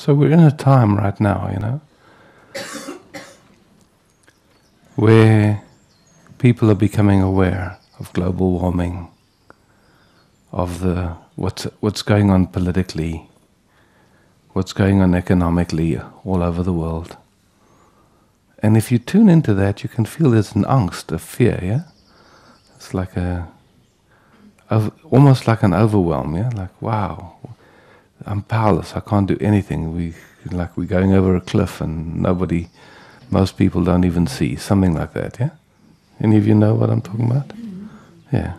So we're in a time right now, you know, where people are becoming aware of global warming, of the what's going on politically, what's going on economically all over the world. And if you tune into that, you can feel there's an angst, a fear, yeah? It's like almost like an overwhelm, yeah? Like, wow, I'm powerless, I can't do anything. We're going over a cliff and most people don't even see, something like that, yeah? Any of you know what I'm talking about? Yeah.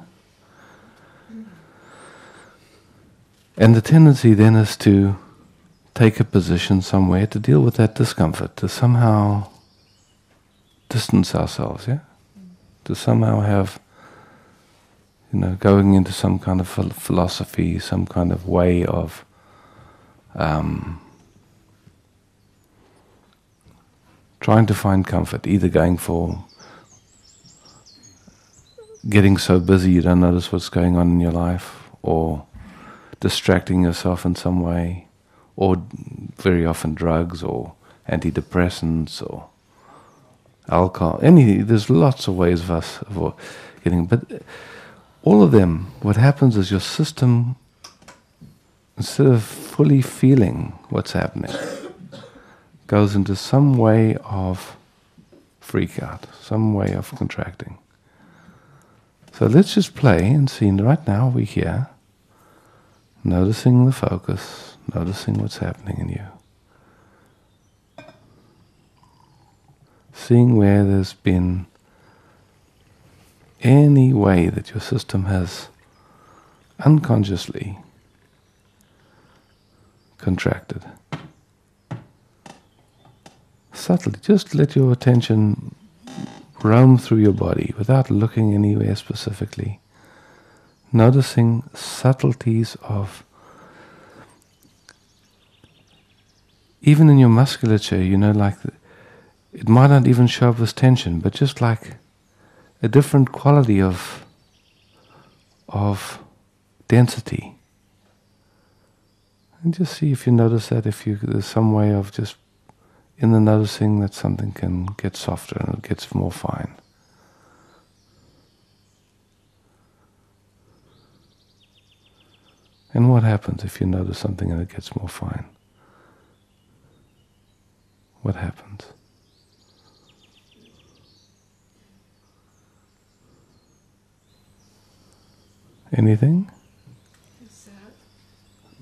And the tendency then is to take a position somewhere to deal with that discomfort, to somehow distance ourselves, yeah? To somehow have, going into some kind of philosophy, some kind of way of trying to find comfort, either going for getting so busy you don't notice what's going on in your life, or distracting yourself in some way, or very often drugs or antidepressants or alcohol. There's lots of ways of us getting, but all of them, what happens is your system, instead of fully feeling what's happening, goes into some way of freak out, some way of contracting. So let's just play and see. Right now we're here, noticing the focus, noticing what's happening in you. Seeing where there's been any way that your system has unconsciously contracted. Subtly, just let your attention roam through your body without looking anywhere specifically. Noticing subtleties of, even in your musculature, like it might not even show up as tension, but just like a different quality of density. And just see if you notice that, there's some way of just in the noticing that something can get softer and it gets more fine. And what happens if you notice something and it gets more fine? What happens? Anything?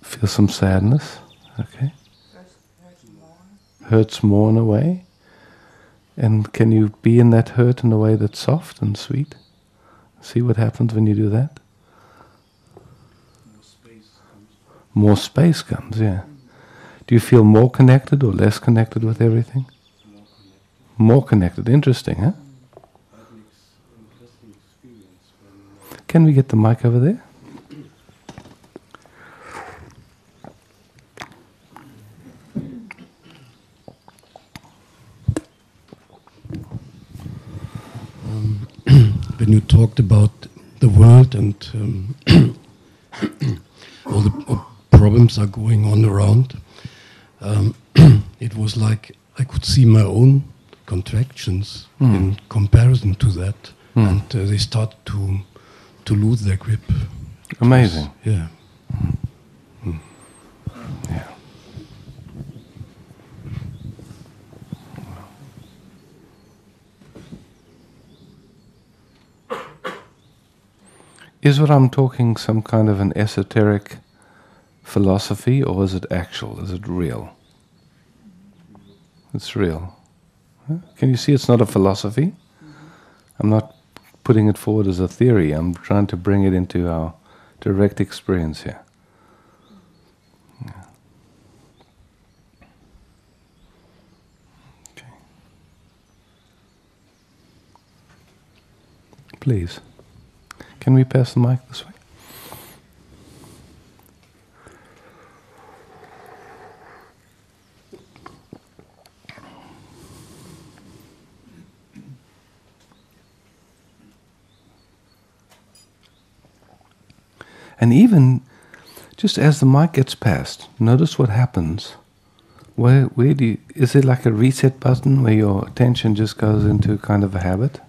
Feel some sadness? Okay. Hurts more in a way. And can you be in that hurt in a way that's soft and sweet? See what happens when you do that? More space comes, yeah. Do you feel more connected or less connected with everything? More connected. Interesting, huh? Can we get the mic over there? When you talked about the world and all the problems are going on around, it was like I could see my own contractions in comparison to that, and they started to lose their grip. Amazing. Yeah. Yeah. Is what I'm talking some kind of an esoteric philosophy, or is it actual? Is it real? It's real. Huh? Can you see it's not a philosophy? I'm not putting it forward as a theory. I'm trying to bring it into our direct experience here. Yeah. Okay. Please. Can we pass the mic this way? And even just as the mic gets passed, notice what happens where do you, is it like a reset button where your attention just goes into kind of a habit?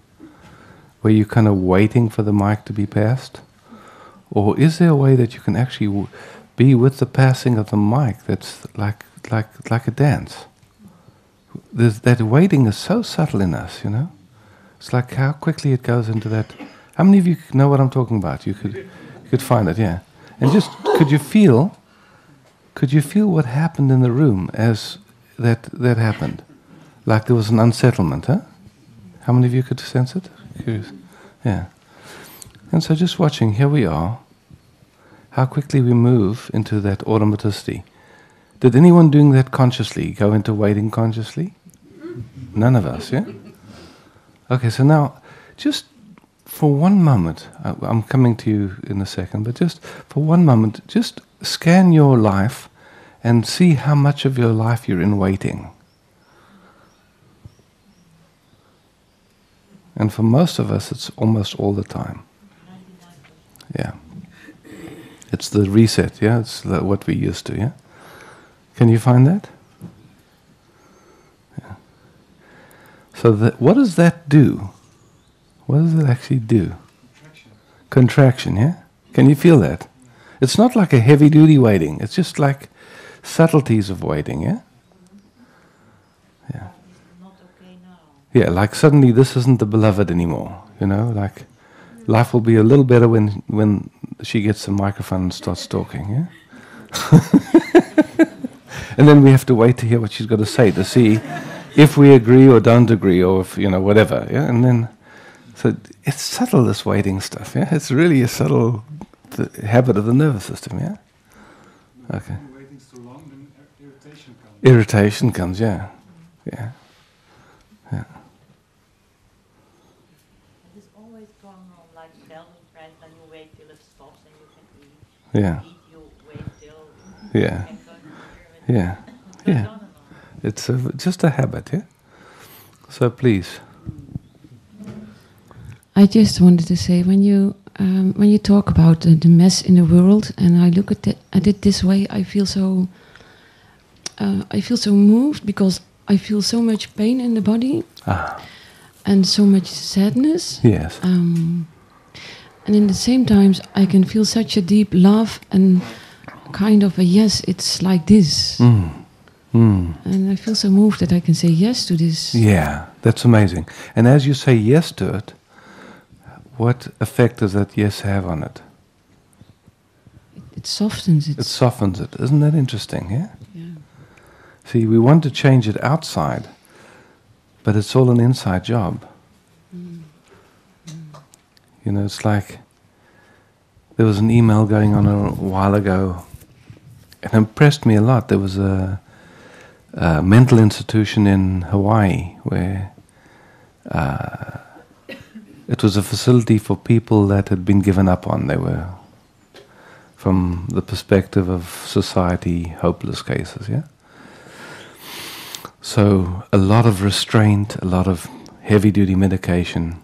Where you're kind of waiting for the mic to be passed? Or is there a way that you can actually be with the passing of the mic that's like a dance? That waiting is so subtle in us, you know? It's like how quickly it goes into that. How many of you know what I'm talking about? You could find it, yeah. And just, could you feel what happened in the room as that happened? Like there was an unsettlement, huh? How many of you could sense it? Curious. Yeah. And so just watching, here we are, how quickly we move into that automaticity. Did anyone doing that consciously go into waiting consciously? None of us, yeah? Okay, so now, just for one moment, I'm coming to you in a second, but just for one moment, just scan your life and see how much of your life you're in waiting. And for most of us, it's almost all the time. Yeah. It's the reset, yeah? It's what we're used to, yeah? Can you find that? Yeah. So what does that do? What does it actually do? Contraction, yeah? Can you feel that? It's not like a heavy-duty waiting. It's just like subtleties of waiting, yeah? Yeah. Yeah, like suddenly this isn't the beloved anymore, you know? Like life will be a little better when she gets the microphone and starts talking, yeah? And then we have to wait to hear what she's got to say to see if we agree or don't agree or if, you know, whatever, yeah? And then, so it's subtle, this waiting stuff, yeah? It's really a subtle habit of the nervous system, yeah? Okay. When waiting's too long, then irritation comes. Irritation comes, yeah. Yeah. Yeah. It's always going on like Belgian friends, then you wait till it stops and you can eat. Yeah. You wait till Yeah. you can go to the Yeah. It goes Yeah. on and on. It's just a habit, yeah? So please. I just wanted to say, when you talk about the mess in the world, and I look at it this way, I feel so moved because I feel so much pain in the body and so much sadness. Yes. And in the same times, I can feel such a deep love and kind of a yes, it's like this. And I feel so moved that I can say yes to this. Yeah, that's amazing. And as you say yes to it, what effect does that yes have on it? It softens it. It softens it. Isn't that interesting, yeah? Yeah. See, we want to change it outside, but it's all an inside job. You know, it's like there was an email going on a while ago, and it impressed me a lot. There was a mental institution in Hawaii where it was a facility for people that had been given up on. They were, from the perspective of society, hopeless cases, yeah? So a lot of restraint, a lot of heavy-duty medication.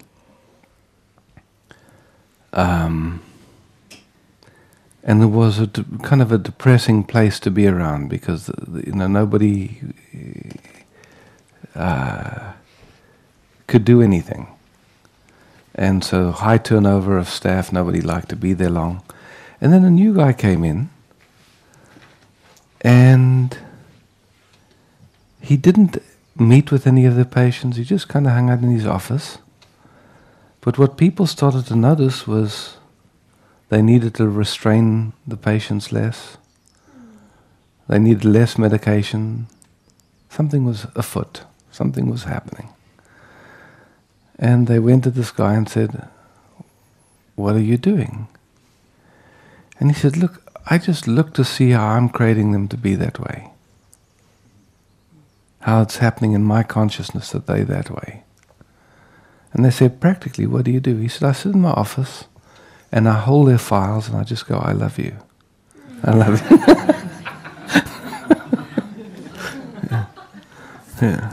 And there was kind of a depressing place to be around because you know, nobody could do anything. And so high turnover of staff, nobody liked to be there long. And then a new guy came in, and he didn't meet with any of the patients, he just kind of hung out in his office. But what people started to notice was they needed to restrain the patients less. They needed less medication. Something was afoot. Something was happening. And they went to this guy and said, "What are you doing?" And he said, "Look, I just look to see how I'm creating them to be that way. How it's happening in my consciousness that they're that way." And they said, "Practically, what do you do?" He said, "I sit in my office and I hold their files and I just go, 'I love you. I love you.'" Yeah. Yeah.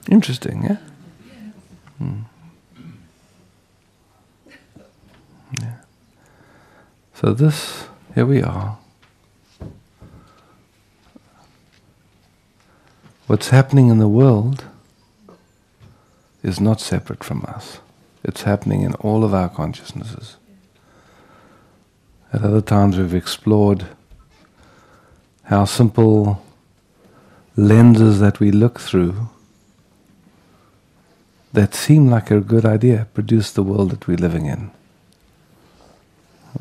Interesting, yeah? Yeah. So here we are. what's happening in the world is not separate from us. It's happening in all of our consciousnesses. At other times we've explored how simple lenses that we look through that seem like a good idea produce the world that we're living in.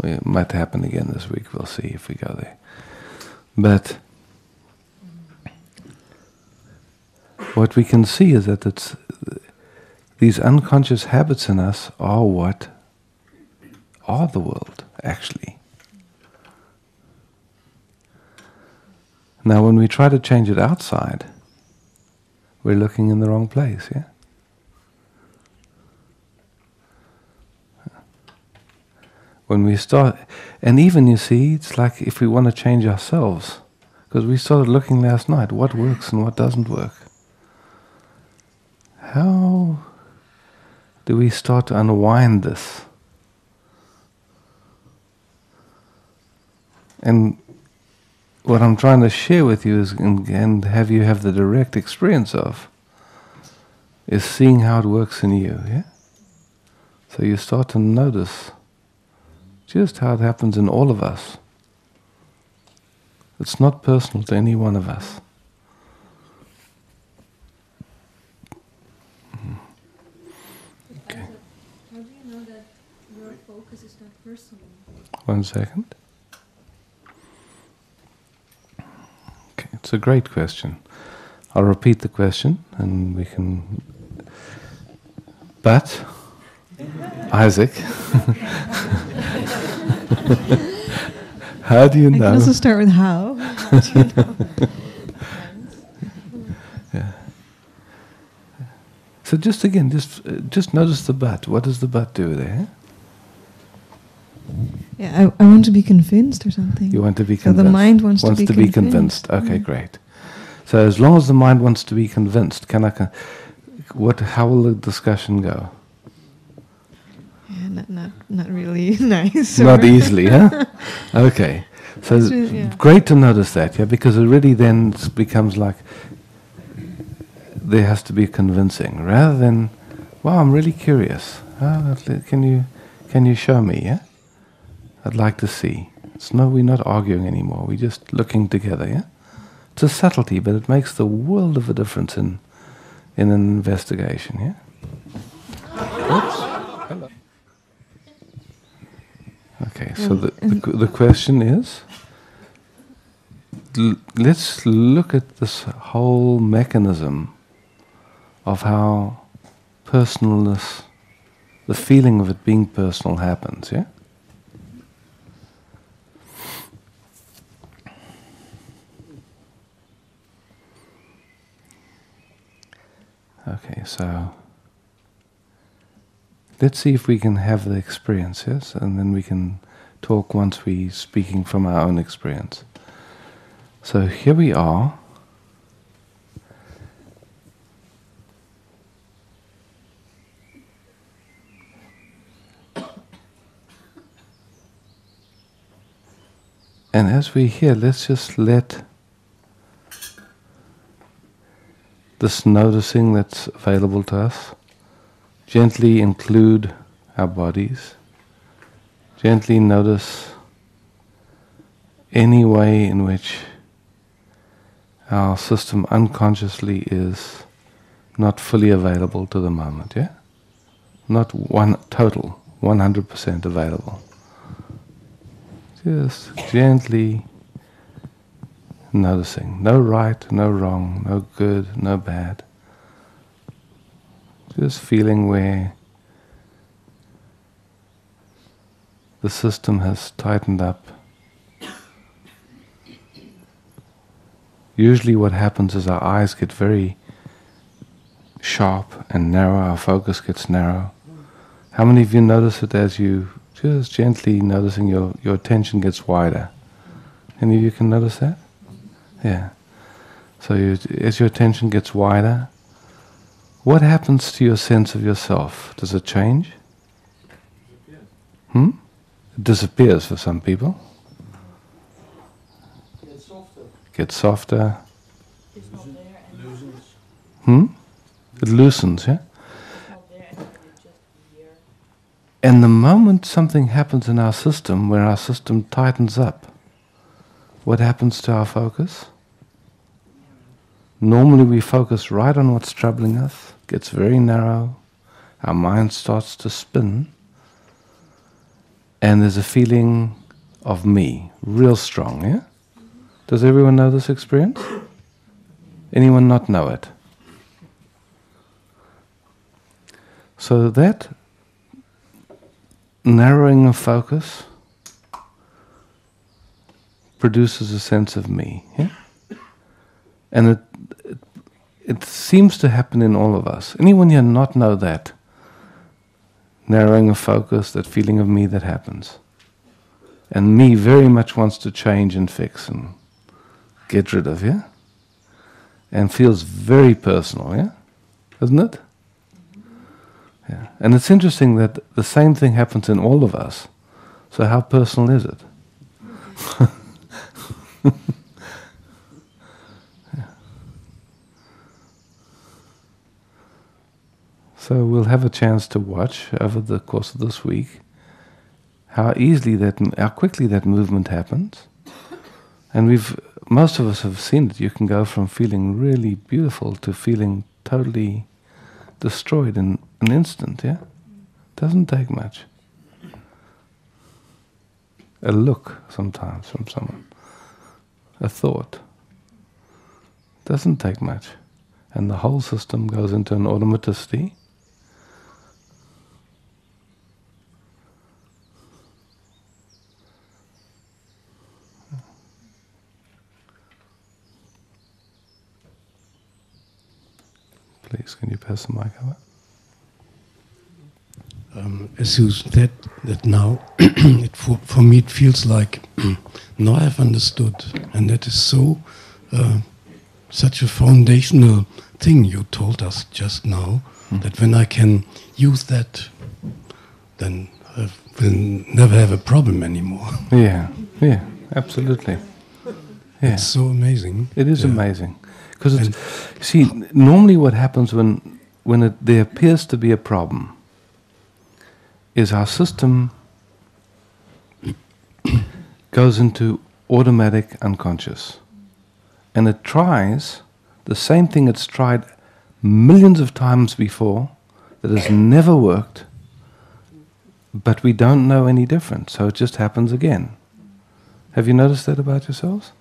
It might happen again this week, we'll see if we go there. But what we can see is that these unconscious habits in us are what are the world, actually. Now when we try to change it outside, we're looking in the wrong place, yeah? When we start, and even you see, it's like if we want to change ourselves, because we started looking last night, what works and what doesn't work. How do we start to unwind this? And what I'm trying to share with you is, and have you have the direct experience of, is seeing how it works in you, yeah? So you start to notice just how it happens in all of us. It's not personal to any one of us. Okay. How do you know that your focus is not personal? 1 second. Okay, it's a great question. I'll repeat the question and we can... But, Isaac, how do you know? I can also start with how. Yeah. So just again, just notice the but. What does the but do there? Yeah, I want to be convinced or something. You want to be So convinced. the mind wants to be convinced. Okay, great. So as long as the mind wants to be convinced, how will the discussion go? Yeah, not really nice. Not easily, huh? Okay. So really, yeah. Great to notice that, yeah, because it really then becomes like there has to be convincing, rather than, wow, I'm really curious. Can you show me, yeah? I'd like to see. We're not arguing anymore, we're just looking together, yeah? It's a subtlety, but it makes the world of a difference in an investigation, yeah? Oops. Hello. Okay, so the question is, let's look at this whole mechanism of how personalness, the feeling of it being personal happens, yeah? Okay, so let's see if we can have the experience, yes? And then we can talk once we're speaking from our own experience. So here we are. And as we're here, let's just let this noticing that's available to us gently include our bodies. Gently notice any way in which our system unconsciously is not fully available to the moment, yeah? Not total, 100% available. Just gently noticing. No right, no wrong, no good, no bad. Just feeling where the system has tightened up. Usually what happens is our eyes get very sharp and narrow, our focus gets narrow. How many of you notice it as you just gently noticing your attention gets wider? Any of you can notice that? Yeah. So as your attention gets wider, what happens to your sense of yourself? Does it change? It disappears for some people. Gets softer. Gets softer. It's not there and loosens, yeah? It's not there, and you just hear. And the moment something happens in our system, where our system tightens up, what happens to our focus? Normally we focus right on what's troubling us, gets very narrow, our mind starts to spin, and there's a feeling of me, real strong, yeah? Does everyone know this experience? Anyone not know it? So that narrowing of focus produces a sense of me, yeah? And it seems to happen in all of us. Anyone here not know that? Narrowing of focus, that feeling of me that happens. And me very much wants to change and fix and get rid of, yeah? And feels very personal, yeah? Isn't it? Yeah. And it's interesting that the same thing happens in all of us. So how personal is it? So we'll have a chance to watch over the course of this week how quickly that movement happens. And most of us have seen it. You can go from feeling really beautiful to feeling totally destroyed in an instant, yeah? Doesn't take much. A look sometimes from someone. A thought. Doesn't take much. And the whole system goes into an automaticity. Please, can you pass the mic over? As you said that now, for me it feels like now I've understood, and that is so such a foundational thing you told us just now, that when I can use that, then I will never have a problem anymore. Yeah, absolutely. Yeah. It's so amazing. It is amazing. Because see, normally what happens when there appears to be a problem is our system goes into automatic unconscious. And it tries the same thing it's tried millions of times before that has never worked, but we don't know any different, so it just happens again. Have you noticed that about yourselves?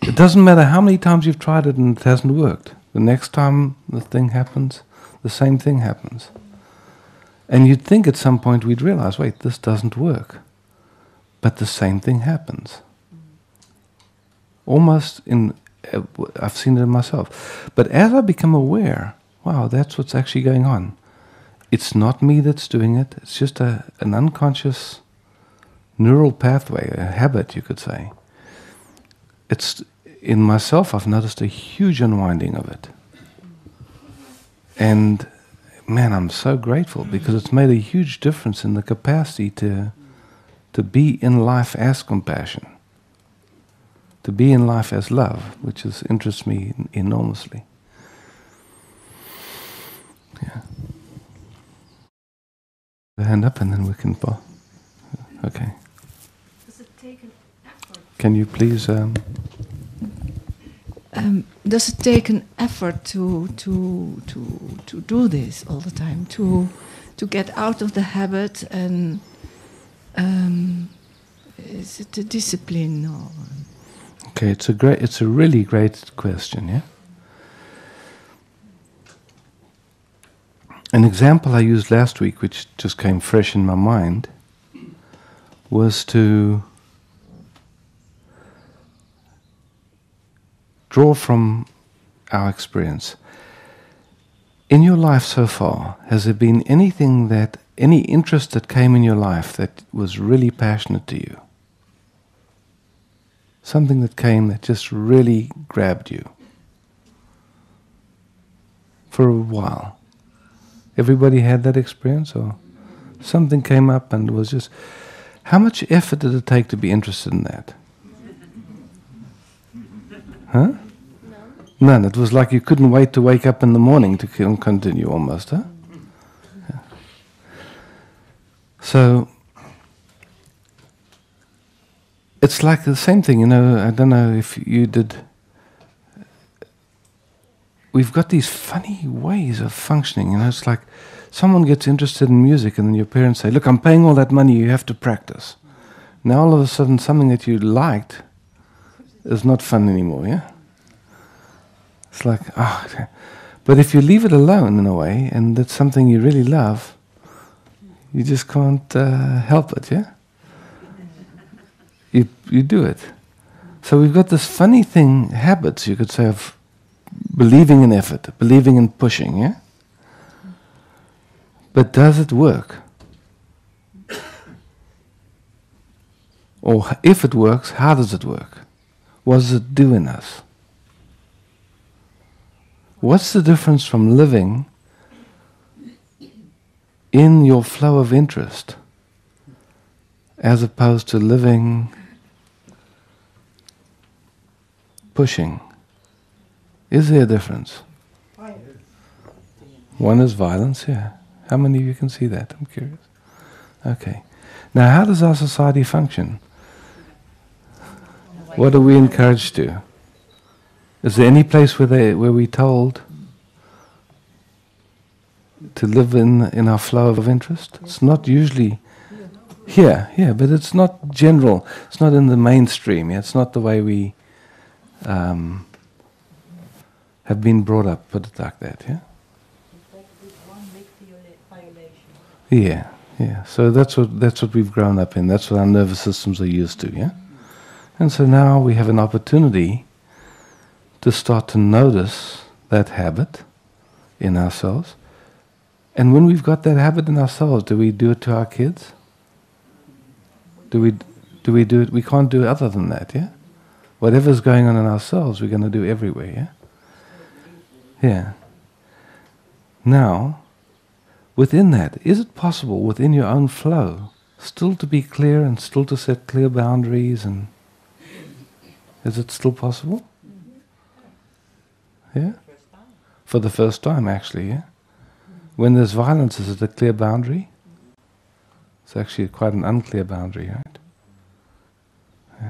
It doesn't matter how many times you've tried it and it hasn't worked. The next time the thing happens, the same thing happens. And you'd think at some point we'd realize, wait, this doesn't work. But the same thing happens. Almost I've seen it in myself. But as I become aware, wow, that's what's actually going on. It's not me that's doing it. It's just an unconscious neural pathway, a habit, you could say. It's in myself, I've noticed a huge unwinding of it. And man, I'm so grateful because it's made a huge difference in the capacity to be in life as compassion, to be in life as love, which interests me enormously. Yeah. The hand up and then we can... Okay. Does it take an effort? Can you please... Does it take an effort to do this all the time, to get out of the habit, and is it a discipline or? Okay, it's a really great question, yeah. An example I used last week, which just came fresh in my mind, was to draw from our experience. In your life so far, has there been any interest that came in your life that was really passionate to you? Something that came that just really grabbed you for a while. Everybody had that experience, or something came up and it was just... How much effort did it take to be interested in that? Huh? None. It was like you couldn't wait to wake up in the morning to continue almost, huh? Yeah. So, it's like the same thing, you know, I don't know if you did. We've got these funny ways of functioning, you know, it's like someone gets interested in music and then your parents say, look, I'm paying all that money, you have to practice. Now all of a sudden something that you liked is not fun anymore, yeah? It's like, but if you leave it alone in a way, and that's something you really love, you just can't help it, yeah? You do it. So we've got this funny thing, habits, you could say, of believing in effort, believing in pushing, yeah? But does it work? Or if it works, how does it work? What does it do in us? What's the difference from living in your flow of interest as opposed to living pushing? Is there a difference? One is violence, yeah. How many of you can see that? I'm curious. Okay. Now, how does our society function? What are we encouraged to? Is there any place where we're told to live in our flow of interest? It's not usually here, but it's not general. It's not in the mainstream. Yeah? It's not the way we have been brought up, put it like that, yeah? Yeah. So that's what we've grown up in. That's what our nervous systems are used to, yeah? And so now we have an opportunity to start to notice that habit in ourselves. And when we've got that habit in ourselves, do we do it to our kids? Do we do it? We can't do other than that, yeah? Whatever's going on in ourselves, we're going to do everywhere, yeah? Yeah. Now, within that, is it possible within your own flow still to be clear and still to set clear boundaries? And is it still possible? Yeah? For the first time, actually, yeah? When there's violence, is it a clear boundary? It's actually quite an unclear boundary, right? Yeah.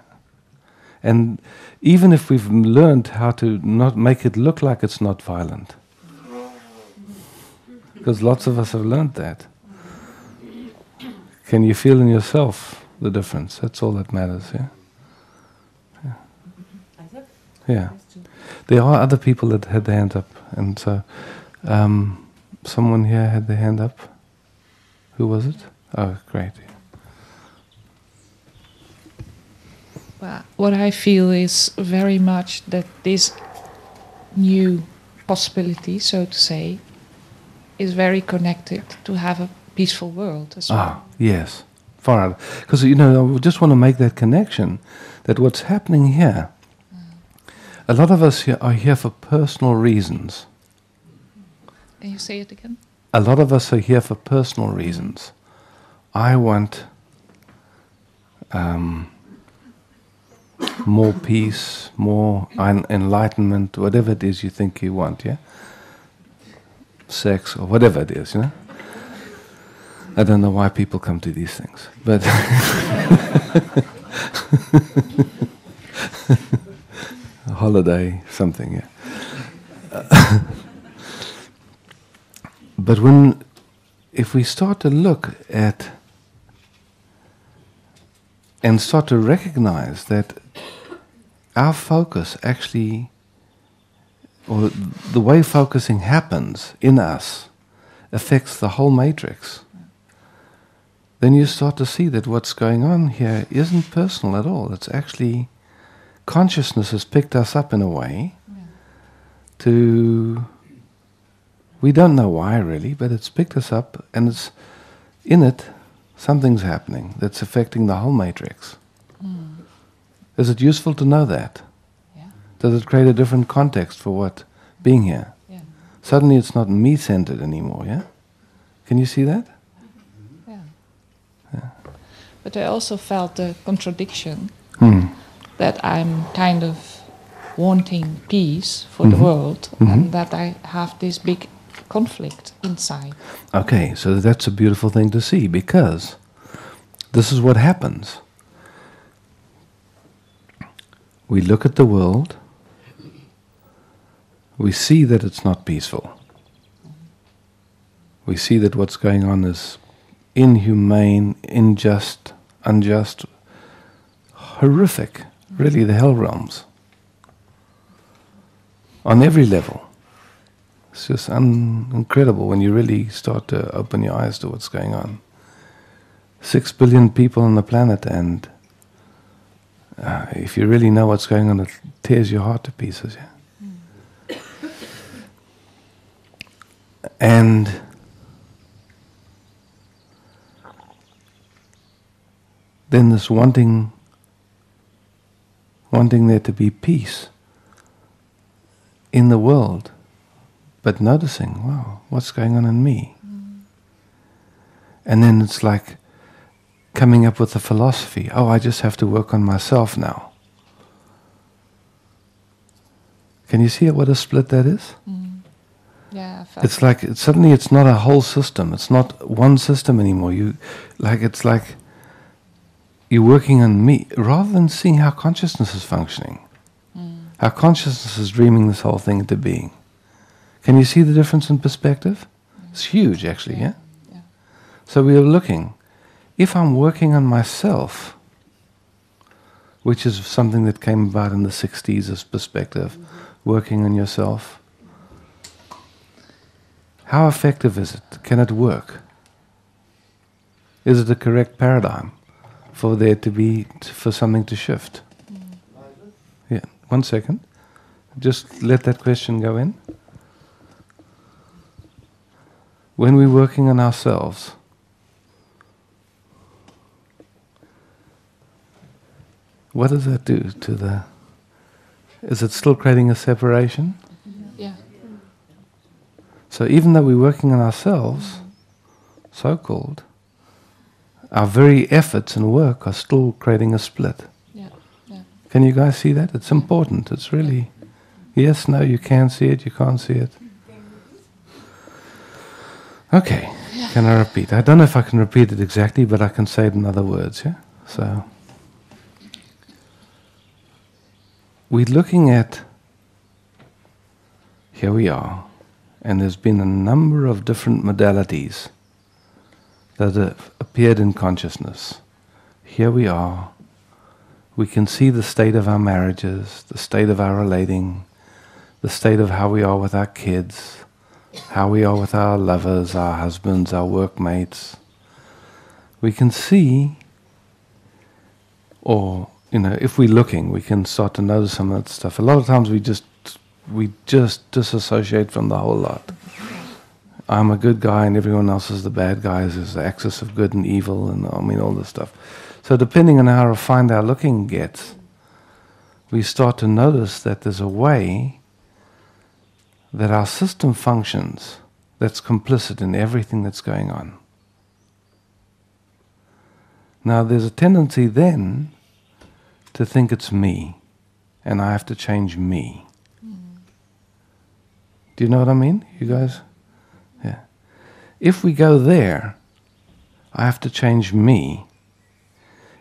And even if we've learned how to not make it look like it's not violent, because lots of us have learned that. Can you feel in yourself the difference? That's all that matters, yeah? Yeah. There are other people that had their hand up, and so someone here had their hand up. Who was it? Oh, great. Well, what I feel is very much that this new possibility, so to say, is very connected to have a peaceful world as well. Yes, far out. Because, you know, I just want to make that connection, that what's happening here, a lot of us here are here for personal reasons. Can you say it again? A lot of us are here for personal reasons. I want more peace, more enlightenment, whatever it is you think you want, yeah? Sex or whatever it is, you know? I don't know why people come to these things, but a holiday, something, yeah. But if we start to look at and start to recognize that our focus actually, or the way focusing happens in us, affects the whole matrix, then you start to see that what's going on here isn't personal at all. It's actually consciousness has picked us up in a way to, we don't know why really, but it's picked us up, and it's in it, something's happening that's affecting the whole matrix. Is it useful to know that? Yeah. Does it create a different context for what being here? Yeah. Suddenly it's not me-centered anymore, yeah? Can you see that? Yeah. But I also felt the contradiction that I'm kind of wanting peace for the world, and that I have this big conflict inside. Okay, so that's a beautiful thing to see, because this is what happens. We look at the world, we see that it's not peaceful. We see that what's going on is inhumane, unjust, horrific, really the hell realms. On every level. It's just incredible when you really start to open your eyes to what's going on. 6 billion people on the planet, and if you really know what's going on, it tears your heart to pieces. Yeah? And then this wanting there to be peace in the world, but noticing, wow, what's going on in me? And then it's like coming up with a philosophy. Oh, I just have to work on myself now. Can you see what a split that is? Yeah, I felt It's like suddenly it's not a whole system. It's not one system anymore. It's like you're working on me rather than seeing how consciousness is functioning. How consciousness is dreaming this whole thing into being. Can you see the difference in perspective? It's huge, actually, yeah? So we are looking. If I'm working on myself, which is something that came about in the 60s as perspective, working on yourself, how effective is it? Can it work? Is it a correct paradigm for there to be, for something to shift? Yeah, 1 second. Just let that question go in. When we're working on ourselves, what does that do to the... Is it still creating a separation? Yeah. So even though we're working on ourselves, so-called, our very efforts and work are still creating a split. Yeah. Can you guys see that? It's important. It's really... Yes, no, you can see it, you can't see it. Okay, can I repeat? I don't know if I can repeat it exactly, but I can say it in other words, yeah? So, we're looking at, here we are, and there's been a number of different modalities that have appeared in consciousness. Here we are. We can see the state of our marriages, the state of our relating, the state of how we are with our kids, how we are with our lovers, our husbands, our workmates. We can see, or, if we're looking, we can start to notice some of that stuff. A lot of times we just disassociate from the whole lot. I'm a good guy and everyone else is the bad guys. There's the axis of good and evil and all this stuff. So depending on how refined our looking gets, we start to notice that there's a way that our system functions that's complicit in everything that's going on. Now there's a tendency then to think it's me, and I have to change me. Do you know what I mean, you guys? Yeah. If we go there, I have to change me.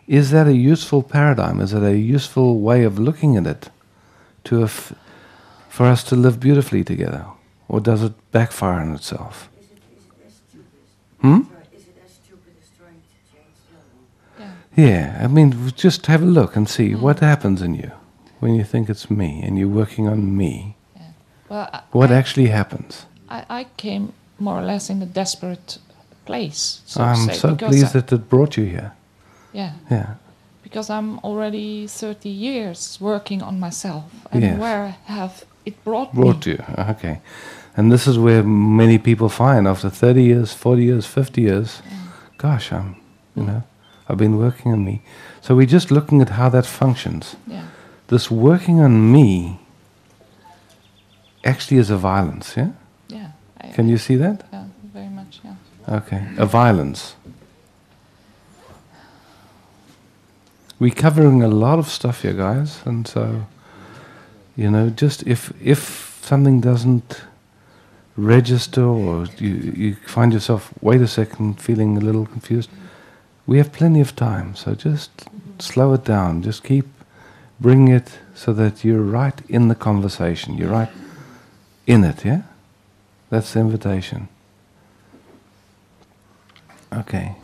Is that a useful paradigm? Is it a useful way of looking at it for us to live beautifully together? Or does it backfire on itself? Is it as stupid? Is it as stupid as trying to change the other one? Yeah, just have a look and see what happens in you when you think it's me and you're working on me. Yeah. Well, What actually happens? I came more or less in a desperate place. So to I'm say, so because pleased that it brought you here. Yeah. Yeah. Because I'm already 30 years working on myself, and Yes. where have it brought me? You. Okay. And this is where many people find after 30 years, 40 years, 50 years, gosh, I've been working on me. So we're just looking at how that functions. Yeah. This working on me actually is a violence, yeah? Yeah. Can you see that? Yeah, very much, yeah. Okay, a violence. We're covering a lot of stuff here, guys, and so You know, just if something doesn't register, or you find yourself, wait a second, feeling a little confused, we have plenty of time, so just slow it down, just keep bringing it so that you're right in the conversation, you're right in it, yeah? That's the invitation. Okay.